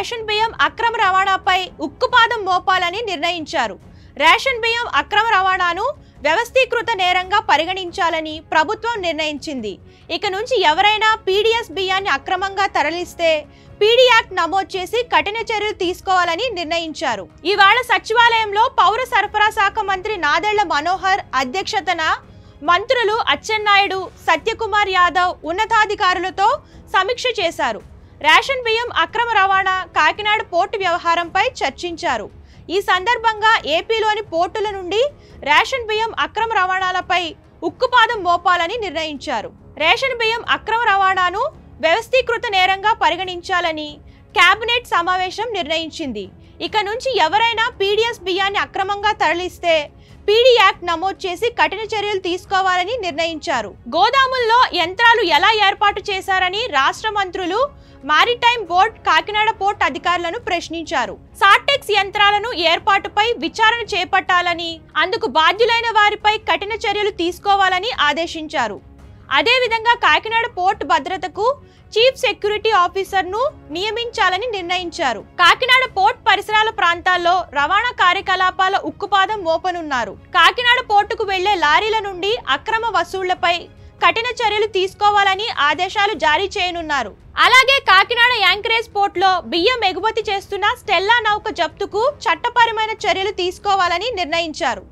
Ration బియ్యం అక్రమ రవాణాపై ఉక్కుపాదం మోపాలని నిర్ణయించారు. రేషన్ బియ్యం అక్రమ రవాణాను వ్యవస్థీకృత నేరంగా పరిగణించాలని ప్రభుత్వం నిర్ణయించింది. ఇక నుంచి ఎవరైనా పీడీఎస్ బియ్యాన్ని అక్రమంగా తరలిస్తే పీడీ యాక్ట్ నమోదు చేసి కఠిన చర్యలు తీసుకోవాలని నిర్ణయించారు. ఇవాళ సచివాలయంలో పౌర సరఫరా శాఖ మంత్రి నాదెళ్ల మనోహర్ అధ్యక్షతన మంత్రులు అచ్చెన్నాయుడు, సత్యకుమార్ యాదవ్ ఉన్నతాధికారులతో సమీక్ష చేశారు. రేషన్ బియ్యం అక్రమ రవాణా, కాకినాడ పోర్టు వ్యవహారంపై చర్చించారు. ఈ సందర్భంగా ఏపీలోని పోర్టుల నుండి రేషన్ బియ్యం అక్రమ రవాణాలపై ఉక్కుపాదం మోపాలని నిర్ణయించారు. రేషన్ బియ్యం అక్రమ రవాణాను వ్యవస్థీకృత నేరంగా పరిగణించాలని కేబినెట్ సమావేశం నిర్ణయించింది. ఇక నుంచి ఎవరైనా పీడీఎస్ బియ్యాన్ని అక్రమంగా తరలిస్తే పీడీ యాక్ట్ నమోదు చేసి కఠిన చర్యలు తీసుకోవాలని నిర్ణయించారు. గోదాముల్లో యంత్రాలు ఎలా ఏర్పాటు చేశారని రాష్ట్ర మంత్రులు మారిటైమ్ బోర్డ్, కాకినాడ పోర్ట్ అధికారులను ప్రశ్నించారు. సార్టెక్స్ యంత్రాలను ఏర్పాటుపై విచారణ చేపట్టాలని, అందుకు బాధ్యులైన వారిపై కఠిన చర్యలు తీసుకోవాలని ఆదేశించారు. అదేవిధంగా కాకినాడ పోర్ట్ భద్రతకు చీఫ్ సెక్యూరిటీ ఆఫీసర్ను నియమించాలని నిర్ణయించారు. కాకినాడ పోర్ట్ పరిసరాల ప్రాంతాల్లో రవాణా కార్యకలాపాల ఉక్కుపాదం మోపనున్నారు. కాకినాడ పోర్టుకు వెళ్లే లారీల నుండి అక్రమ వసూళ్లపై కఠిన చర్యలు తీసుకోవాలని ఆదేశాలు జారీ చేయనున్నారు. అలాగే కాకినాడ యాంకరేజ్ పోర్టులో బియ్యం ఎగుమతి చేస్తున్న స్టెల్లా నౌక జప్తుకు చట్టపరమైన చర్యలు తీసుకోవాలని నిర్ణయించారు.